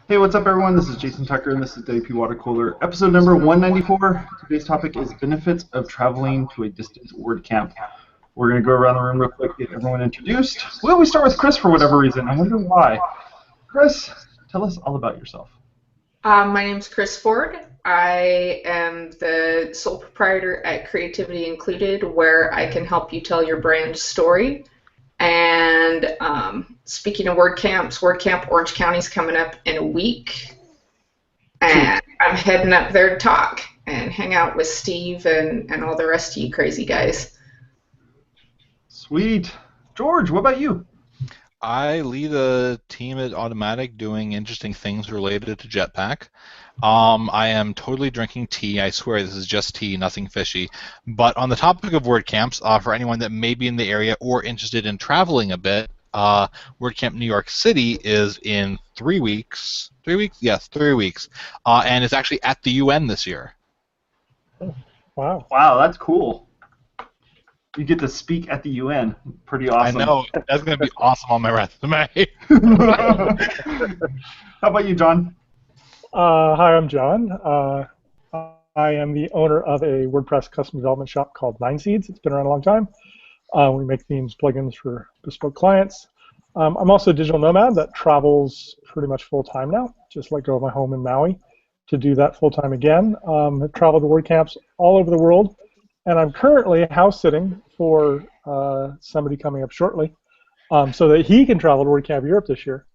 Hey, what's up, everyone? This is Jason Tucker, and this is WPwatercooler, episode number 194. Today's topic is benefits of traveling to a distant WordCamp. We're going to go around the room real quick, get everyone introduced. We always start with Chris for whatever reason. I wonder why. Chris, tell us all about yourself. My name's Chris Ford. I am the sole proprietor at Creativity Included, where I can help you tell your brand story. And speaking of WordCamps, WordCamp Orange County is coming up in a week. And I'm heading up there to talk and hang out with Steve and all the rest of you crazy guys. Sweet. George, what about you? I lead a team at Automattic doing interesting things related to Jetpack. I am totally drinking tea. I swear this is just tea, nothing fishy. But on the topic of WordCamps, for anyone that may be in the area or interested in traveling a bit, WordCamp New York City is in 3 weeks. 3 weeks? Yes, 3 weeks. And it's actually at the UN this year. Wow. Wow, that's cool. You get to speak at the UN. Pretty awesome. I know. That's going to be awesome on my resume. How about you, John? Hi, I'm John. I am the owner of a WordPress custom development shop called 9 Seeds. It's been around a long time. We make themes, plugins for bespoke clients. I'm also a digital nomad that travels pretty much full-time now. Just let go of my home in Maui to do that full-time again. I've traveled to WordCamps all over the world, and I'm currently house-sitting for somebody coming up shortly so that he can travel to WordCamp Europe this year.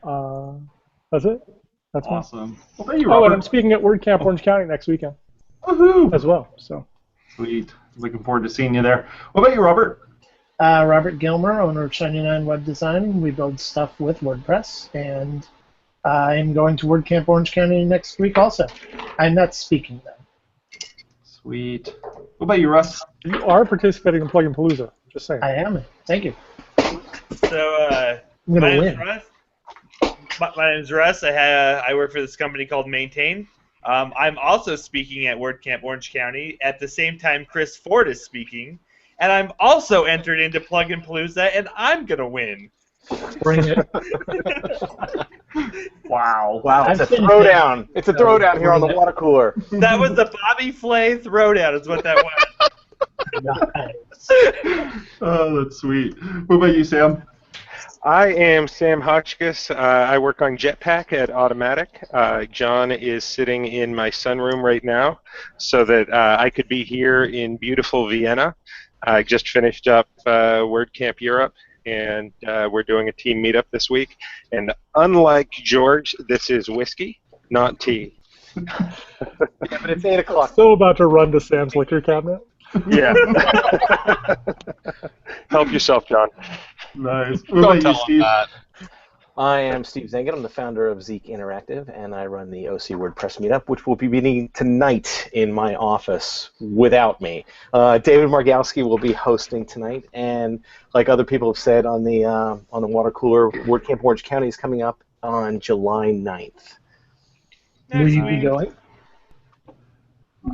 That's it. That's awesome. What about you, Robert? Oh, and I'm speaking at WordCamp Orange County next weekend. Woohoo! As well. So. Sweet. Looking forward to seeing you there. What about you, Robert? Robert Gillmer, owner of 79 Web Design. We build stuff with WordPress, and I'm going to WordCamp Orange County next week also. I'm not speaking, though. Sweet. What about you, Russ? You are participating in Plugin Palooza, just saying. I am. Thank you. So, I'm going to win. Russ. My name's Russ. I work for this company called Maintain. I'm also speaking at WordCamp Orange County at the same time Chris Ford is speaking, and I'm also entered into Plugin Palooza, and I'm gonna win. Bring it. Wow. Wow, it's a throwdown. It's a throwdown here on the water cooler. That was the Bobby Flay throwdown is what that was. Nice. Oh, that's sweet. What about you, Sam? I am Sam Hotchkiss. I work on Jetpack at Automattic. John is sitting in my sunroom right now so that I could be here in beautiful Vienna. I just finished up WordCamp Europe, and we're doing a team meetup this week. And unlike George, this is whiskey, not tea. Yeah, but it's 8 o'clock. So about to run to Sam's liquor cabinet. Yeah. Help yourself, John. Nice. What Don't about you, tell him Steve? that. I am Steve Zehngut. I'm the founder of Zeek Interactive, and I run the OC WordPress meetup, which will be meeting tonight in my office without me. David Margowski will be hosting tonight, and like other people have said on the water cooler, WordCamp Orange County is coming up on July 9th. Will you be going?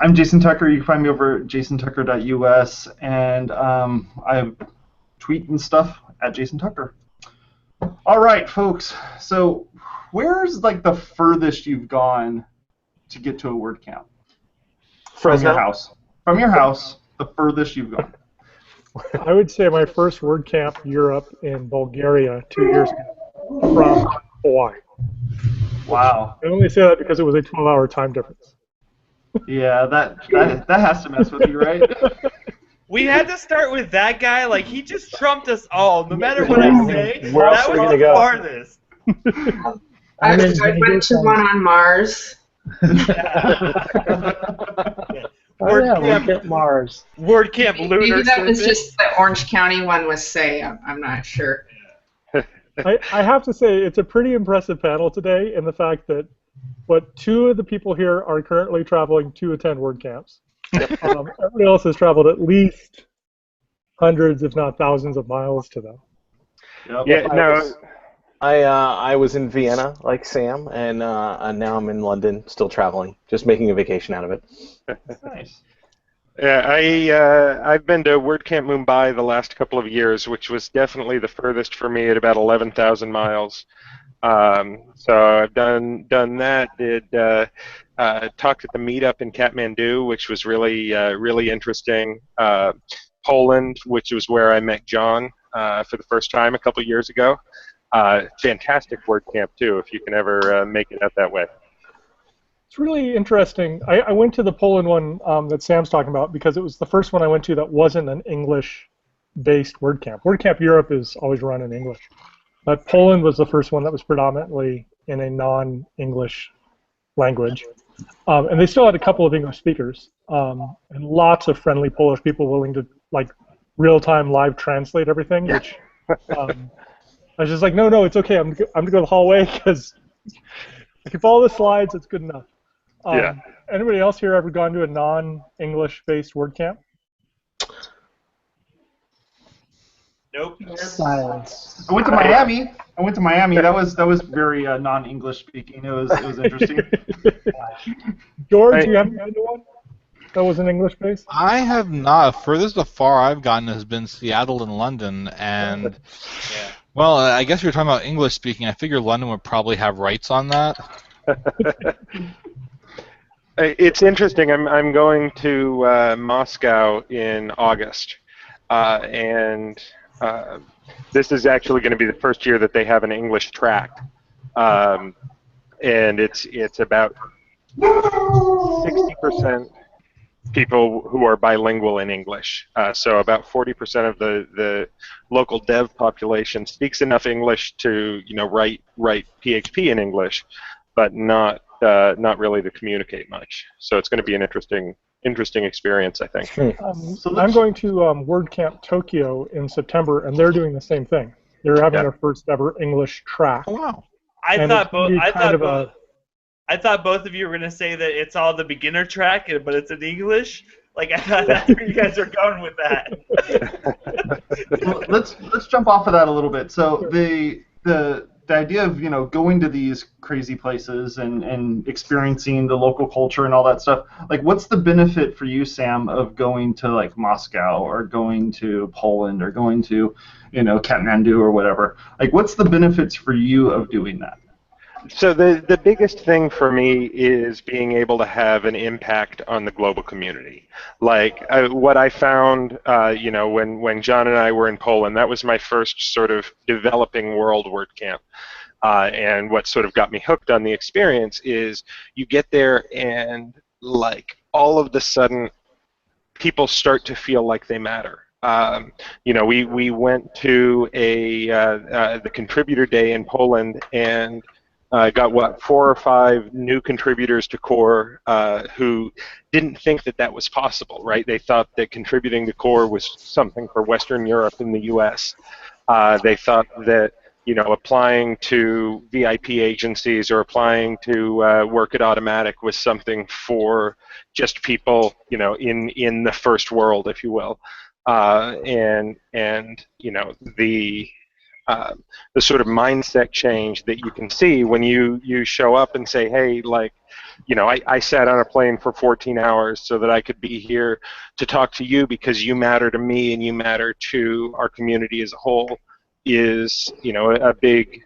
I'm Jason Tucker. You can find me over at jasontucker.us, and I tweet and stuff at Jason Tucker. All right, folks. So, where's like the furthest you've gone to get to a WordCamp? From your house. From your house, the furthest you've gone. I would say my first WordCamp Europe in Bulgaria 2 years ago from Hawaii. Wow. I only say that because it was a 12-hour time difference. Yeah, that has to mess with you, right? We had to start with that guy. Like, he just trumped us all. No matter what I say, Where else that are we was gonna the go? farthest. I went to one on Mars. Oh, yeah, WordCamp Mars. WordCamp Lunar Maybe that was Surface. just the Orange County one was Say. I'm not sure. I have to say, it's a pretty impressive panel today in the fact that two of the people here are currently traveling to attend WordCamps. Everybody else has traveled at least hundreds, if not thousands, of miles to them. Yep. Yeah, no. I was in Vienna, like Sam, and now I'm in London, still traveling, just making a vacation out of it. Nice. Yeah, I've been to WordCamp Mumbai the last couple of years, which was definitely the furthest for me at about 11,000 miles. So I've done that. Did talked at the meetup in Kathmandu, which was really interesting. Poland, which was where I met Jon for the first time a couple years ago. Fantastic WordCamp too, if you can ever make it out that way. It's really interesting. I went to the Poland one that Sam's talking about because it was the first one I went to that wasn't an English-based WordCamp. WordCamp Europe is always run in English. But Poland was the first one that was predominantly in a non-English language. And they still had a couple of English speakers and lots of friendly Polish people willing to like real-time live translate everything, which I was just like, no, it's okay. I'm going to go to the hallway because I can follow the slides. It's good enough. Anybody else here ever gone to a non-English-based WordCamp? Nope. Silence. I went to Miami. That was very non-English speaking. It was interesting. George, you haven't been to one that was an English based? I have not. Furthest afar I've gotten has been Seattle and London, and well, I guess you're talking about English speaking. I figure London would probably have rights on that. It's interesting. I'm going to Moscow in August, and this is actually going to be the first year that they have an English track, and it's about 60% people who are bilingual in English. So about 40% of the local dev population speaks enough English to write PHP in English, but not really to communicate much. So it's going to be an interesting experience, I think. So I'm going to WordCamp Tokyo in September, and they're doing the same thing. They're having their first ever English track. Oh, wow. I thought both of you were going to say that it's all the beginner track, but it's in English. Like, I thought that's where you guys are going with that. Well, let's jump off of that a little bit. So the idea of going to these crazy places and experiencing the local culture and all that stuff, like what's the benefit for you, Sam, of going to like Moscow or going to Poland or going to Kathmandu or whatever? Like what's the benefits for you of doing that? So the biggest thing for me is being able to have an impact on the global community. Like what I found, when Jon and I were in Poland, that was my first sort of developing world WordCamp. And what sort of got me hooked on the experience is you get there and like all of the sudden people start to feel like they matter. We went to the contributor day in Poland and got 4 or 5 new contributors to core who didn't think that was possible, right? They thought that contributing to core was something for Western Europe and the U.S. They thought that applying to VIP agencies or applying to work at Automattic was something for just people in the first world, if you will, and the sort of mindset change that you can see when you show up and say, hey, like, I sat on a plane for 14 hours so that I could be here to talk to you because you matter to me and you matter to our community as a whole is, a big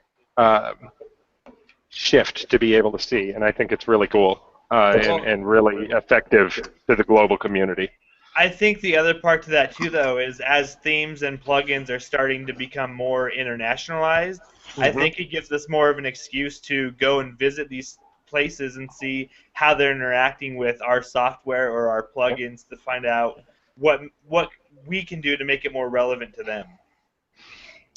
shift to be able to see. And I think it's really cool and really effective to the global community. I think the other part to that too, though, is as themes and plugins are starting to become more internationalized, I think it gives us more of an excuse to go and visit these places and see how they're interacting with our software or our plugins to find out what we can do to make it more relevant to them.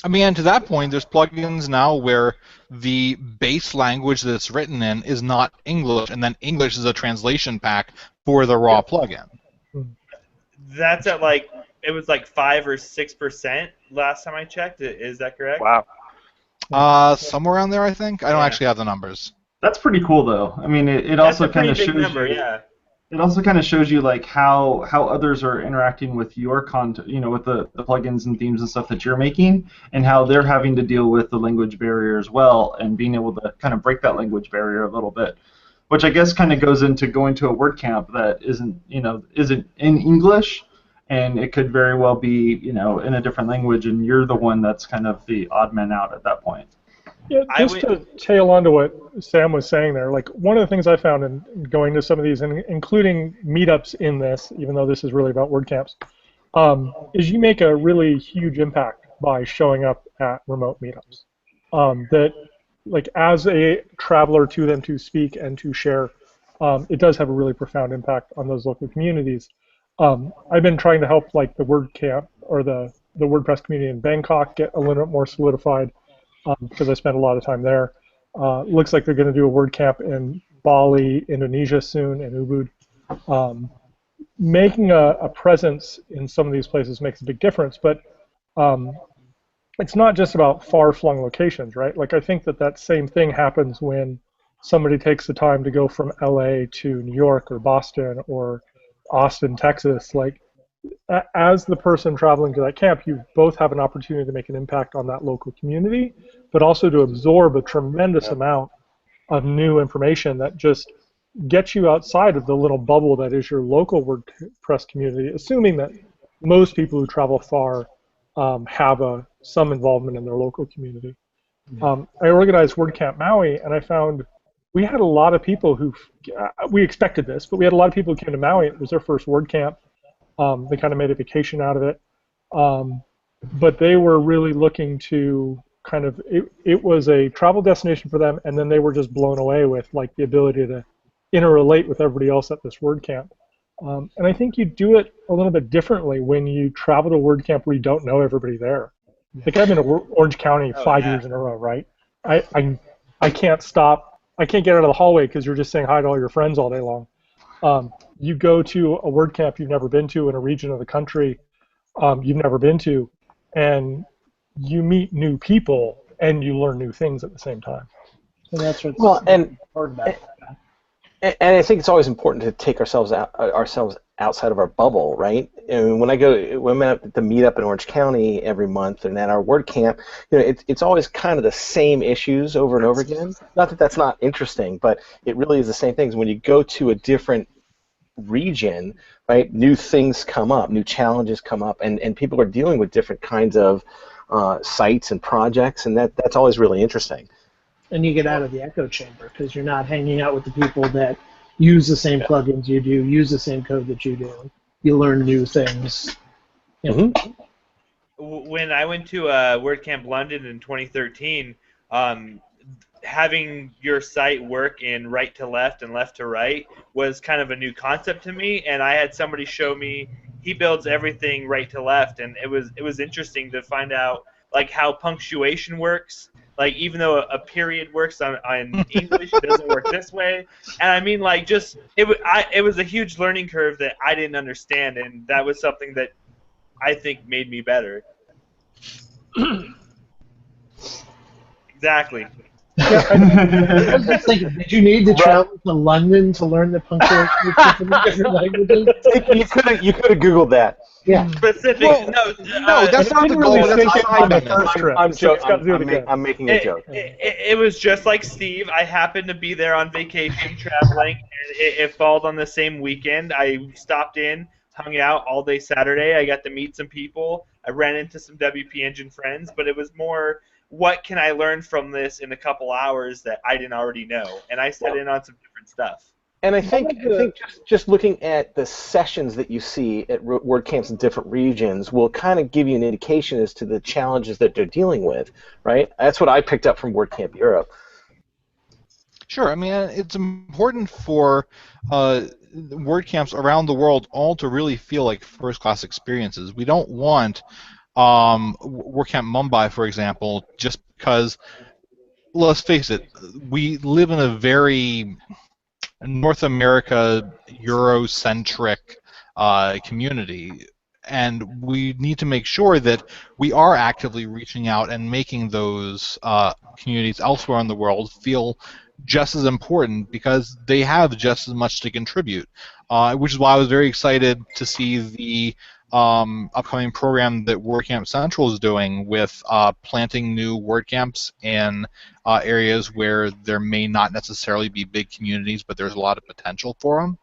I mean, and to that point, there's plugins now where the base language that it's written in is not English, and then English is a translation pack for the raw plugin. That's at it was 5 or 6% last time I checked. Is that correct? Wow. Somewhere around there, I think. I don't actually have the numbers. That's pretty cool, though. I mean, it also kind of shows number, you. Yeah. It also kind of shows you like how others are interacting with your content, with the plugins and themes and stuff that you're making, and how they're having to deal with the language barrier as well, and being able to kind of break that language barrier a little bit. Which I guess kind of goes into going to a WordCamp that isn't in English, and it could very well be, in a different language, and you're the one that's kind of the odd man out at that point. Yeah, just to tail onto what Sam was saying there, like one of the things I found in going to some of these, and including meetups in this, even though this is really about WordCamps, is you make a really huge impact by showing up at remote meetups. That, like, as a traveler to them to speak and to share, it does have a really profound impact on those local communities. I've been trying to help, like, the WordCamp or the WordPress community in Bangkok get a little bit more solidified, because I spent a lot of time there. Looks like they're going to do a WordCamp in Bali, Indonesia soon, and Ubud. Making a presence in some of these places makes a big difference, but it's not just about far-flung locations, right? Like, I think that same thing happens when somebody takes the time to go from LA to New York or Boston or Austin, Texas. Like, as the person traveling to that camp, you both have an opportunity to make an impact on that local community, but also to absorb a tremendous amount of new information that just gets you outside of the little bubble that is your local WordPress community, assuming that most people who travel far have some involvement in their local community. I organized WordCamp Maui, and I found we had a lot of people we expected this, but we had a lot of people who came to Maui. It was their first WordCamp. They kind of made a vacation out of it. But they were really looking to kind of, it was a travel destination for them, and then they were just blown away with, like, the ability to interrelate with everybody else at this WordCamp. And I think you do it a little bit differently when you travel to WordCamp where you don't know everybody there. Like, I'm in Orange County 5 years in a row, right? I can't stop. I can't get out of the hallway because you're just saying hi to all your friends all day long. You go to a WordCamp you've never been to in a region of the country you've never been to, and you meet new people and you learn new things at the same time. And that's what's important about that. And I think it's always important to take ourselves outside of our bubble, right? And when I'm at the meetup in Orange County every month and at our WordCamp, it's always kind of the same issues over and over again. Not that that's not interesting, but it really is the same things. When you go to a different region, right, new things come up, new challenges come up, and people are dealing with different kinds of sites and projects, and that's always really interesting. And you get out of the echo chamber because you're not hanging out with the people that use the same plugins you do, use the same code that you do. You learn new things. Mm-hmm. When I went to WordCamp London in 2013, having your site work in right to left and left to right was kind of a new concept to me, and I had somebody show me he builds everything right to left, and it was interesting to find out, like, how punctuation works. Like, even though a period works on English, it doesn't work this way. And I mean, like, just it was a huge learning curve that I didn't understand, and that was something that I think made me better. Exactly. I was just thinking, did you need to travel to London to learn the punctuation of different languages? You could have Googled that. Yeah. Specific. Well, no, that's not the goal. That's a side benefit. I'm making a joke. It was just like Steve. I happened to be there on vacation traveling, and it fell on the same weekend. I stopped in, hung out all day Saturday. I got to meet some people. I ran into some WP Engine friends, but it was more, what can I learn from this in a couple hours that I didn't already know? And I set in on some different stuff. And I think just looking at the sessions that you see at WordCamps in different regions will kind of give you an indication as to the challenges that they're dealing with, right? That's what I picked up from WordCamp Europe. Sure. I mean, it's important for WordCamps around the world all to really feel like first-class experiences. We don't want WordCamp Mumbai, for example, just because, let's face it, we live in a very North America, Eurocentric community, and we need to make sure that we are actively reaching out and making those communities elsewhere in the world feel just as important, because they have just as much to contribute, which is why I was very excited to see the upcoming program that WordCamp Central is doing with planting new WordCamps in areas where there may not necessarily be big communities, but there's a lot of potential for them.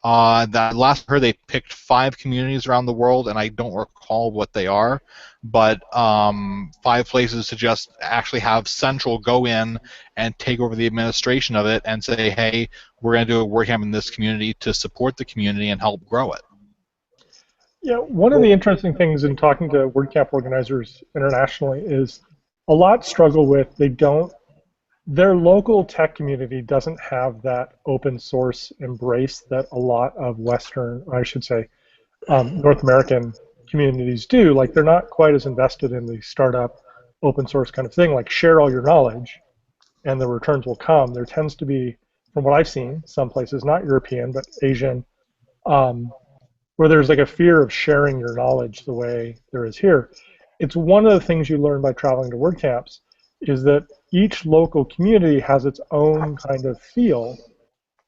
That last I heard, they picked 5 communities around the world, and I don't recall what they are, but 5 places to just actually have Central go in and take over the administration of it and say, hey, we're going to do a WordCamp in this community to support the community and help grow it. Yeah, one of the interesting things in talking to WordCamp organizers internationally is a lot struggle with their local tech community doesn't have that open source embrace that a lot of Western, or I should say, North American communities do. Like, they're not quite as invested in the startup open source kind of thing, like share all your knowledge and the returns will come. There tends to be, from what I've seen, some places, not European, but Asian, where there's like a fear of sharing your knowledge the way there is here. It's one of the things you learn by traveling to WordCamps is that each local community has its own kind of feel.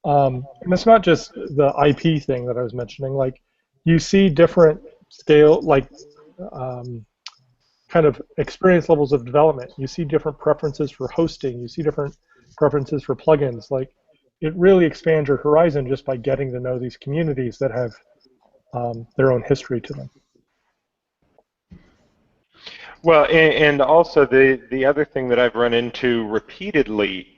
And it's not just the IP thing that I was mentioning. Like, you see different scale, like kind of experience levels of development. You see different preferences for hosting. You see different preferences for plugins. Like, it really expands your horizon just by getting to know these communities that have their own history to them. Well, and also the other thing that I've run into repeatedly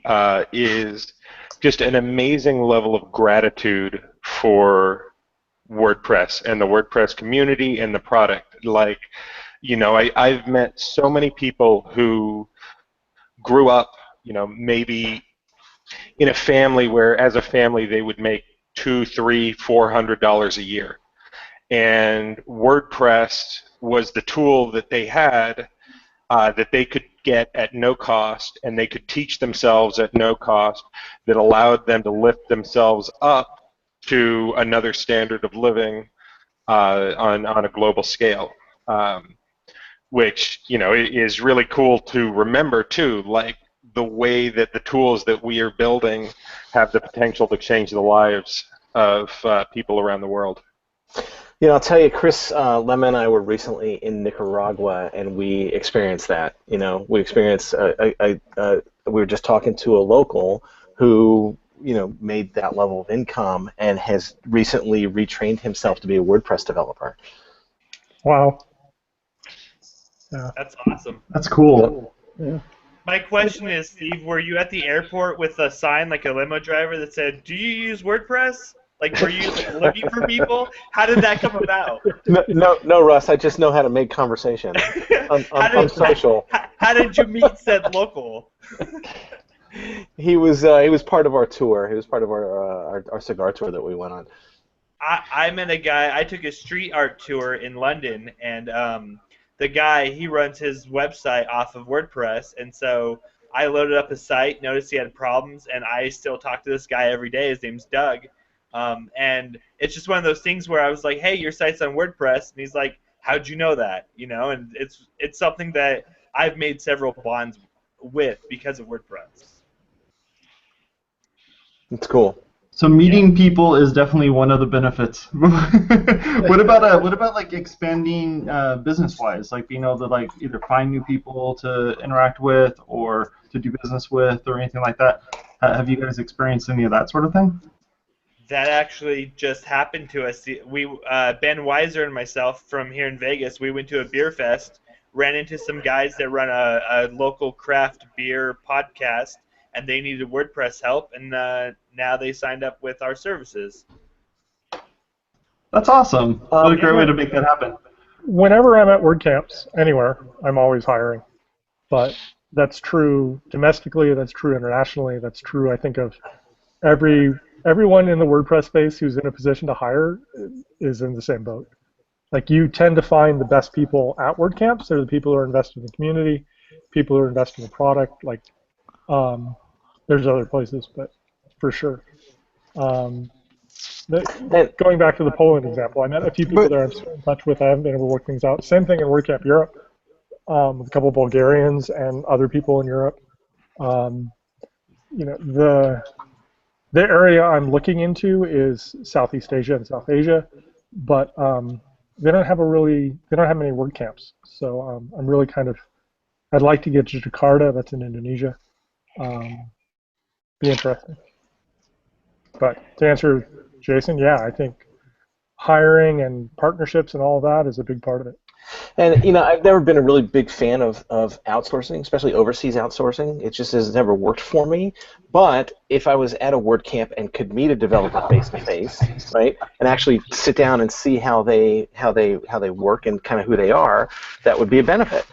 is just an amazing level of gratitude for WordPress and the WordPress community and the product. Like, you know, I've met so many people who grew up, you know, maybe in a family where, as a family, they would make $200, $300, $400 a year, and WordPress was the tool that they had that they could get at no cost, and they could teach themselves at no cost, that allowed them to lift themselves up to another standard of living on a global scale, which, you know, is really cool to remember too. Like, the way that the tools that we are building have the potential to change the lives of people around the world. You know, I'll tell you, Chris Lemon and I were recently in Nicaragua, and we experienced that. You know, we experienced, we were just talking to a local who, you know, made that level of income and has recently retrained himself to be a WordPress developer. Wow. Yeah. That's awesome. That's cool. Yeah. My question is, Steve, were you at the airport with a sign like a limo driver that said, "Do you use WordPress?" Like, were you looking for people? How did that come about? No, Russ. I just know how to make conversation. I'm social. How did you meet said local? He was part of our tour. He was part of our cigar tour that we went on. I met a guy. I took a street art tour in London, and the guy, he runs his website off of WordPress, and so I loaded up his site, noticed he had problems, and I still talk to this guy every day. His name's Doug. And it's just one of those things where I was like, hey, your site's on WordPress, and he's like, how'd you know that? You know, and it's something that I've made several bonds with because of WordPress. It's cool. So meeting people is definitely one of the benefits. What about like expanding business-wise, like being able to like either find new people to interact with or to do business with or anything like that? Have you guys experienced any of that sort of thing? That actually just happened to us. We, Ben Weiser and myself from here in Vegas, we went to a beer fest, ran into some guys that run a local craft beer podcast, and they needed WordPress help, and now they signed up with our services. That's awesome. Really great way to make that happen. Whenever I'm at WordCamps, anywhere, I'm always hiring. But that's true domestically, that's true internationally, that's true, I think, of everyone in the WordPress space who's in a position to hire is in the same boat. Like, you tend to find the best people at WordCamps. They're the people who are invested in the community, people who are invested in the product. Like, there's other places, but for sure. Going back to the Poland example, I met a few people there I'm still in touch with. I haven't been able to work things out. Same thing in WordCamp Europe, with a couple of Bulgarians and other people in Europe. You know, the area I'm looking into is Southeast Asia and South Asia, but they don't have many WordCamps. So I'm really I'd like to get to Jakarta. That's in Indonesia. Be interesting. But to answer Jason, yeah, I think hiring and partnerships and all that is a big part of it. And I've never been a really big fan of outsourcing, especially overseas outsourcing. It just has never worked for me. But if I was at a WordCamp and could meet a developer face to face, right, and actually sit down and see how they work and kind of who they are, that would be a benefit.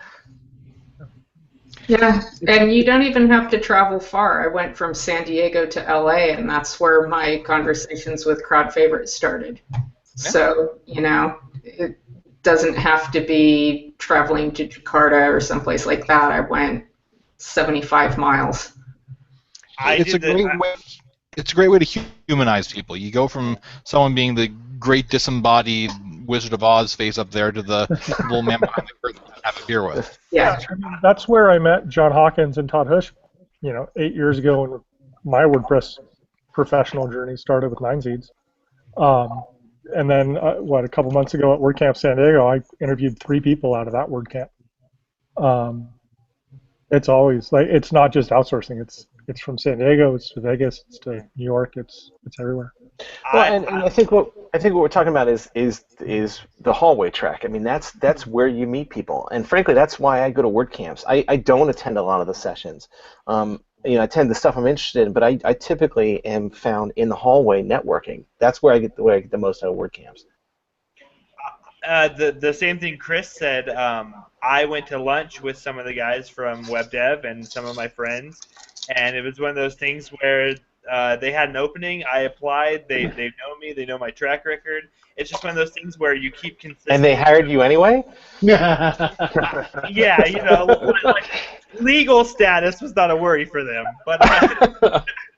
Yeah, and you don't even have to travel far. I went from San Diego to LA, and that's where my conversations with crowd favorites started. Yeah. So, it doesn't have to be traveling to Jakarta or someplace like that. I went 75 miles. It's a great way to humanize people. You go from someone being the great disembodied Wizard of Oz face up there to the little man behind the curtain to have a beer with. Yeah. That's where I met John Hawkins and Todd Hush, 8 years ago when my WordPress professional journey started with 9Seeds. And then, a couple months ago at WordCamp San Diego, I interviewed 3 people out of that WordCamp. It's always it's not just outsourcing. It's from San Diego, it's to Vegas, it's to New York, it's everywhere. Well, and I think what we're talking about is the hallway track. I mean, that's where you meet people, and frankly, that's why I go to WordCamps. I don't attend a lot of the sessions. I attend the stuff I'm interested in, but I typically am found in the hallway networking. That's where I get the most out of WordCamps. The same thing Chris said. I went to lunch with some of the guys from WebDev and some of my friends, and it was one of those things where they had an opening. I applied. They know me. They know my track record. It's just one of those things where you keep consistent. And they hired you anyway? Yeah, like legal status was not a worry for them, but.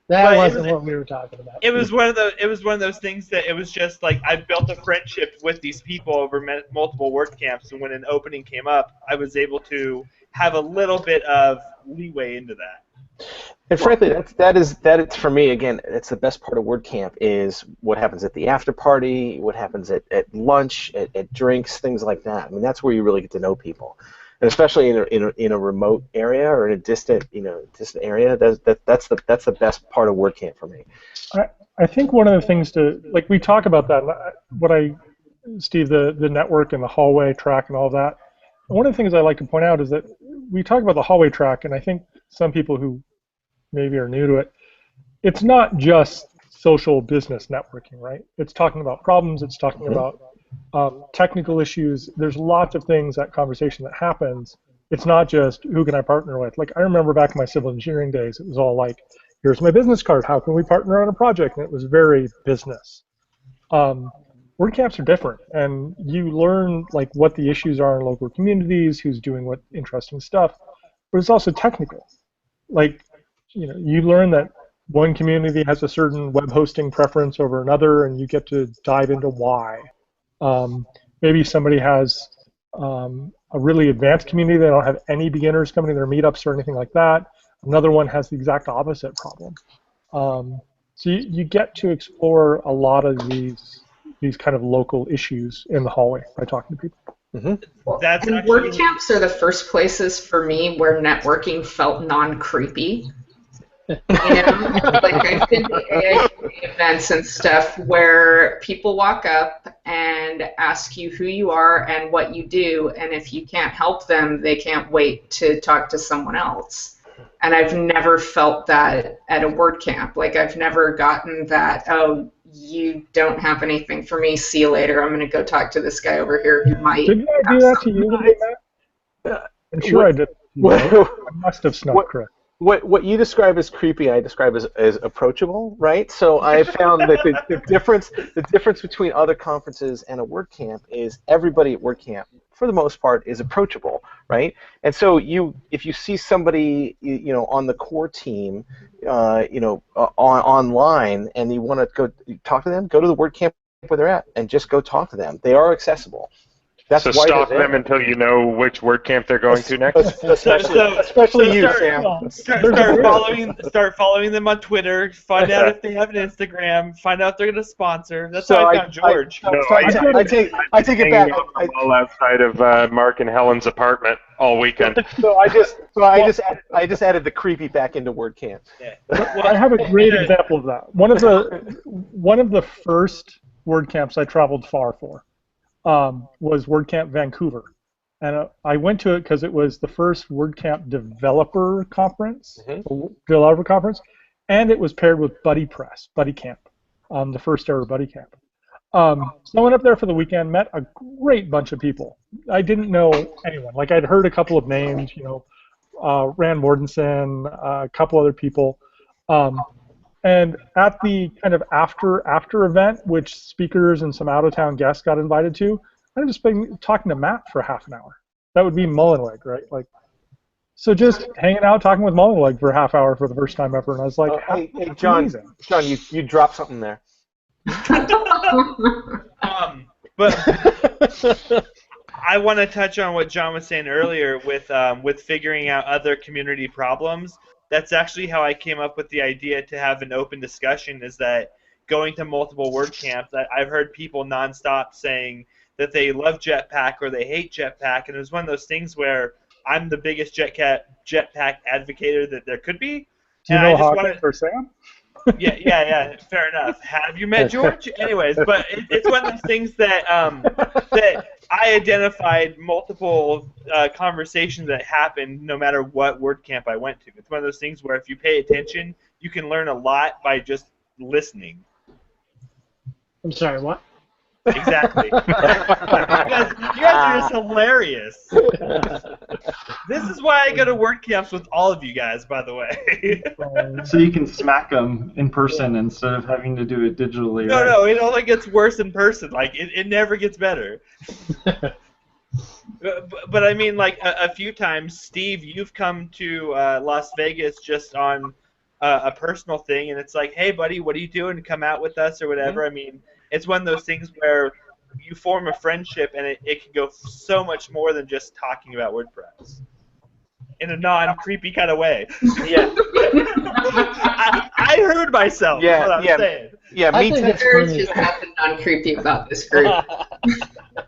That wasn't what we were talking about. It was one of those things that it was just like I built a friendship with these people over multiple WordCamps, and when an opening came up, I was able to have a little bit of leeway into that. And frankly, that is for me again. It's the best part of WordCamp is what happens at the after party, what happens at lunch, at drinks, things like that. I mean, that's where you really get to know people. And especially in a remote area or in a distant area, that's the best part of WordCamp for me. I think one of the things we talk about that, Steve, the network and the hallway track and all that. One of the things I like to point out is that we talk about the hallway track, and I think some people who maybe are new to it, it's not just social business networking, right? It's talking about problems. It's talking about technical issues. There's lots of things, that conversation that happens. It's not just who can I partner with. Like I remember back in my civil engineering days, it was all like, here's my business card, how can we partner on a project? And it was very business. WordCamps are different, and you learn what the issues are in local communities, who's doing what interesting stuff, but it's also technical. You learn that one community has a certain web hosting preference over another, and you get to dive into why. Maybe somebody has a really advanced community. They don't have any beginners coming to their meetups or anything like that. Another one has the exact opposite problem. So you get to explore a lot of these kind of local issues in the hallway by talking to people. Well, and WordCamps are the first places for me where networking felt non-creepy. I've been to AIP events and stuff where people walk up and ask you who you are and what you do, and if you can't help them, they can't wait to talk to someone else. And I've never felt that at a WordCamp. I've never gotten that, oh, you don't have anything for me, see you later, I'm going to go talk to this guy over here who might. Didn't I do that to you, Matt? I'm sure I did. I must have snuck correct. What you describe as creepy, I describe as approachable, right? So I found that the difference between other conferences and a WordCamp is everybody at WordCamp, for the most part, is approachable, right? And so if you see somebody on the core team, online, and you want to go talk to them, go to the WordCamp where they're at and just go talk to them. They are accessible. That's So why stalk they're them there. until you know which WordCamp they're going to next. Especially you, Sam. Start following them on Twitter. Find out if they have an Instagram. Find out if they're going to sponsor. That's So how I found George. No, I take it Hanging back. on the wall outside of Mark and Helen's apartment all weekend. So I just added the creepy back into WordCamp. Yeah. I have a great example of that. One of the first WordCamps I traveled far for was WordCamp Vancouver, and I went to it because it was the first WordCamp developer conference, and it was paired with Buddy Camp, the first ever Buddy Camp. So I went up there for the weekend, met a great bunch of people. I didn't know anyone. Like, I'd heard a couple of names, Rand Mortensen, a couple other people. And at the kind of after event, which speakers and some out-of-town guests got invited to, I'd just been talking to Matt for half an hour. That would be Mullenweg, right? So just hanging out, talking with Mullenweg for a half hour for the first time ever, and I was like, hey, John, amazing. John, you dropped something there. But I want to touch on what John was saying earlier with figuring out other community problems. That's actually how I came up with the idea to have an open discussion, is that going to multiple WordCamps, I've heard people nonstop saying that they love Jetpack or they hate Jetpack, and it was one of those things where I'm the biggest Jetpack advocator that there could be. Do you know Hotchkiss or Sam? Yeah, fair enough. Have you met George? Anyways, but it's one of those things that that I identified multiple conversations that happened no matter what WordCamp I went to. It's one of those things where if you pay attention, you can learn a lot by just listening. I'm sorry, what? Exactly. you guys are just hilarious. This is why I go to WordCamps with all of you guys, by the way. So you can smack them in person instead of having to do it digitally. No, right? no, it only gets worse in person. Like, it never gets better. But I mean, like, a few times, Steve, you've come to Las Vegas just on a personal thing, and it's like, hey, buddy, what are you doing? Come out with us or whatever. I mean, it's one of those things where you form a friendship, and it can go so much more than just talking about WordPress in a non-creepy kind of way. Yeah. I heard myself. Yeah, What I'm saying. Yeah, I me think too. it's There's funny. just nothing non-creepy about this group.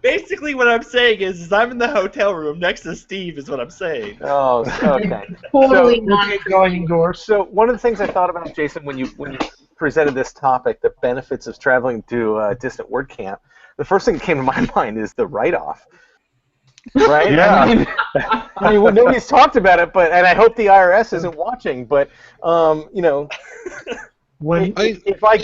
Basically, what I'm saying is I'm in the hotel room next to Steve. Is what I'm saying. Oh, okay. Totally So- non-creepy. Going indoors. So one of the things I thought about, Jason, when you presented this topic, the benefits of traveling to distant WordCamp, the first thing that came to my mind is the write-off. Right? Yeah. I mean, well, nobody's talked about it, and I hope the IRS isn't watching. But When if I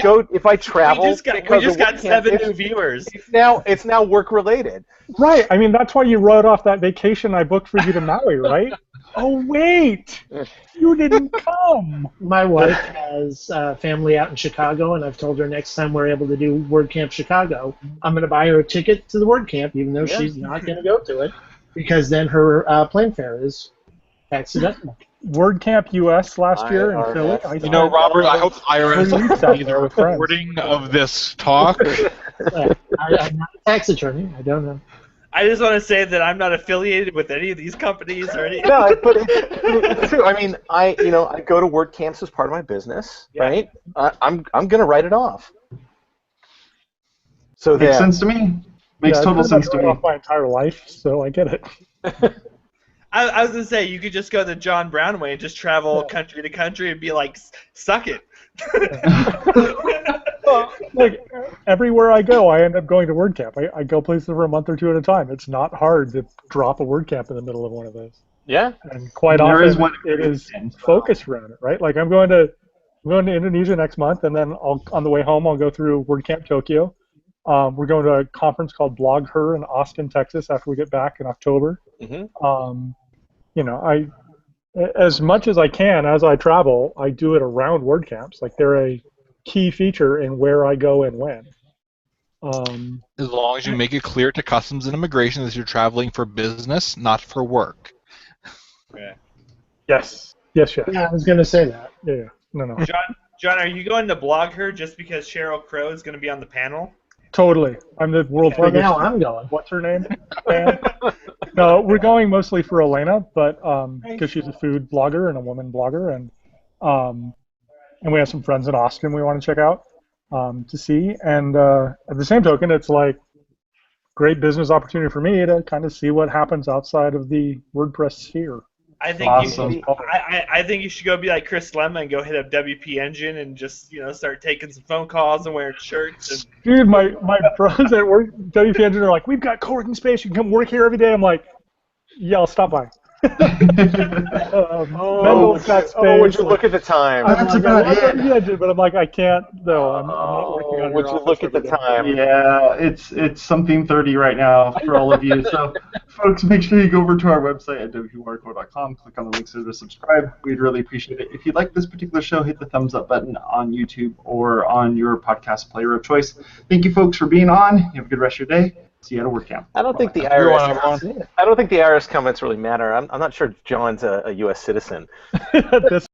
travel, We just got 7 new viewers. It's now work related. Right. I mean, that's why you wrote off that vacation I booked for you to Maui, right? Oh, wait. You didn't come. my wife has family out in Chicago, and I've told her next time we're able to do WordCamp Chicago, I'm going to buy her a ticket to the WordCamp, even though she's not going to go to it, because then her plane fare is tax deductible. WordCamp US last year in Philly. IRS. You know, Robert, I hope the IRS 3 weeks out sees the there with friends. recording of this talk. I'm not a tax attorney. I don't know. I just want to say that I'm not affiliated with any of these companies or any. No, but it's true. I mean, I go to WordCamps as part of my business, right? I'm going to write it off. So Makes that sense to me. Makes total sense to me. Off my entire life, so I get it. I was going to say, you could just go the Jon Brown way and just travel country to country and be like, suck it. Well, like, everywhere I go, I end up going to WordCamp. I go places for a month or two at a time. It's not hard to drop a WordCamp in the middle of one of those. yeah. And quite There often, is one it is focused around it, right? Like, I'm going to Indonesia next month, and then on the way home, I'll go through WordCamp Tokyo. We're going to a conference called Blog Her in Austin, Texas, after we get back in October. Mm-hmm. As much as I can, as I travel, I do it around WordCamps. Like, they're a key feature in where I go and when. As long as you make it clear to Customs and Immigration that you're traveling for business, not for work. Yeah. Yes. Yes. Yeah, I was going to say that. Yeah. No. John, are you going to blog her just because Sheryl Crow is going to be on the panel? Totally. I'm the world's Well, biggest. now I'm going. What's her name? Fan. No, we're going mostly for Elena, but because she's a food blogger and a woman blogger, and we have some friends in Austin we want to check out to see. And at the same token, it's like great business opportunity for me to kind of see what happens outside of the WordPress sphere. I think Awesome. I think you should go be like Chris Lemma and go hit up WP Engine and just start taking some phone calls and wearing shirts. And... Dude, my bros at work, WP Engine, are like, we've got co-working space. You can come work here every day. I'm like, yeah, I'll stop by. Would you look at the time? That's about it. Yeah, dude, but I'm like, I can't, though. I'm not working on your Would you look at the time? Yeah, it's something 30 right now for all of you. So, folks, make sure you go over to our website at WPwatercooler.com, click on the links there to subscribe. We'd really appreciate it. If you like this particular show, hit the thumbs up button on YouTube or on your podcast player of choice. Thank you, folks, for being on. You have a good rest of your day. See you at a WordCamp. I don't think the IRS comments really matter. I'm not sure John's a U.S. citizen. This